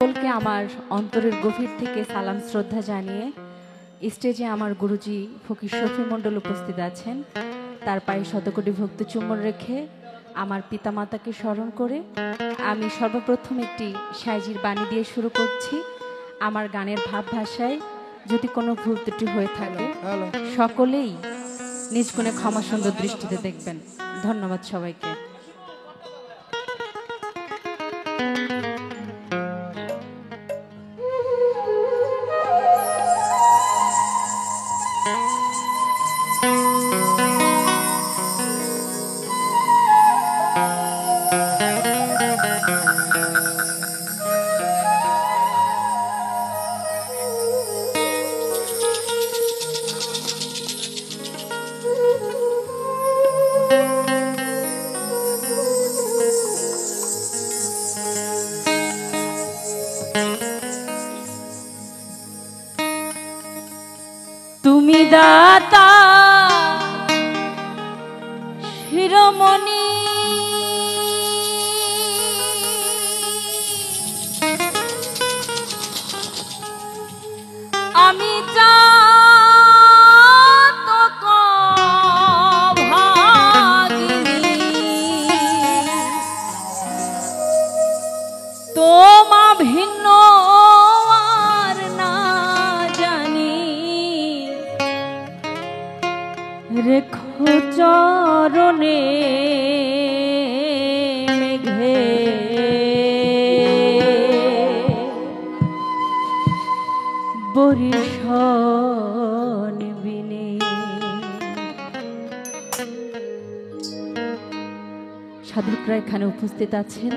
সকলকে আমার অন্তরের গভীর থেকে সালাম শ্রদ্ধা জানিয়ে স্টেজে আমার গুরুজি ফকির শফি মণ্ডল উপস্থিত আছেন। তার পায়ে শতকোটি ভক্তি চুম্বন রেখে আমার পিতামাতাকে স্মরণ করে আমি সর্বপ্রথম একটি সাইজির বাণী দিয়ে শুরু করছি। আমার গানের ভাব ভাষায় যদি কোনো ভুল ত্রুটি হয়ে থাকে সকলেই নিজ গুণে ক্ষমা সুন্দর দৃষ্টিতে দেখবেন। ধন্যবাদ সবাইকে। তুমি দাতা শিরোমণি, আমি জাতক ভাগিনী, তোমা ভিন্ন আর না জানি, রেখো চরণে মেঘে বরিশন বিনে। সাধকরা এখানে উপস্থিত আছেন।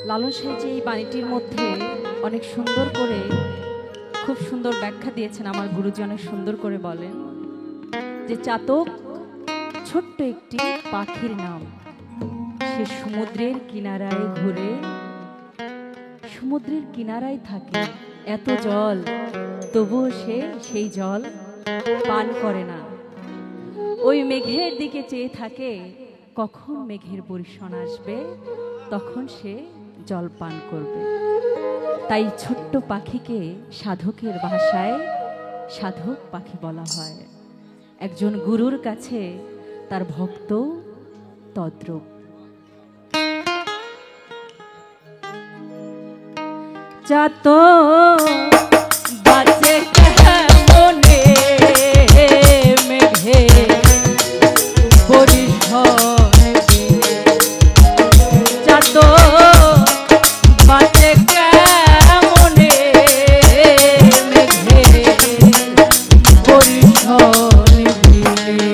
লালন সাহেব এই বাণীটির মধ্যে অনেক সুন্দর করে খুব সুন্দর ব্যাখ্যা দিয়েছেন। আমার গুরুজি অনেক সুন্দর করে বলেন যে চাতক ছোট্ট একটি পাখির নাম, সে সমুদ্রের কিনারায় ঘুরে, সমুদ্রের কিনারায় থাকে, এত জল তবুও সে সেই জল পান করে না। ওই মেঘের দিকে চেয়ে থাকে কখন মেঘের বর্ষণ আসবে, তখন সে জল পান করবে। তাই ছোট্ট পাখিকে সাধকের ভাষায় সাধক পাখি বলা হয়। একজন গুরুর কাছে তার ভক্ত তদ্রূপ। চাত বাজে কেমনে মেঘে বরিশন বিনে, চাত বাজে কেমনে মেঘে বরিশন বিনে।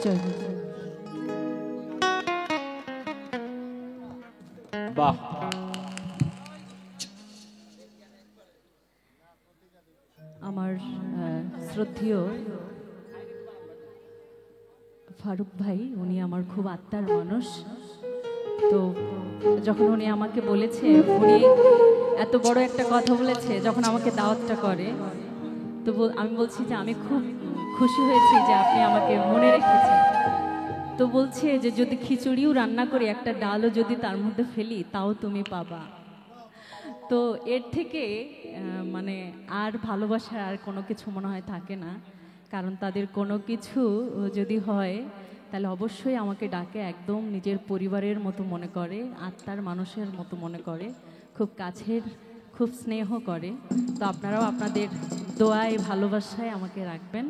জয় গুরু। বাহ, আমার শ্রদ্ধেয় ফারুক ভাই, উনি আমার খুব আত্মার মানুষ। তো যখন উনি আমাকে বলেছে, উনি এত বড় একটা কথা বলেছে যখন আমাকে দাওয়াতটা করে, তো আমি বলছি যে আমি খুব খুশি হয়েছি যে আপনি আমাকে মনে রেখেছেন। তো বলছে যে যদি খিচুড়িও রান্না করি, একটা ডালও যদি তার মধ্যে ফেলি, তাও তুমি পাবা। তো এর থেকে মানে আর ভালোবাসার আর কোনো কিছু মনে হয় থাকে না। কারণ তাদের কোনো কিছু যদি হয় তাহলে অবশ্যই আমাকে ডাকে, একদম নিজের পরিবারের মতো মনে করে, আত্মার মানুষের মতো মনে করে, খুব কাছের, খুব স্নেহ করে। তো আপনারাও আপনাদের দোয়ায় ভালোবাসায় আমাকে রাখবেন।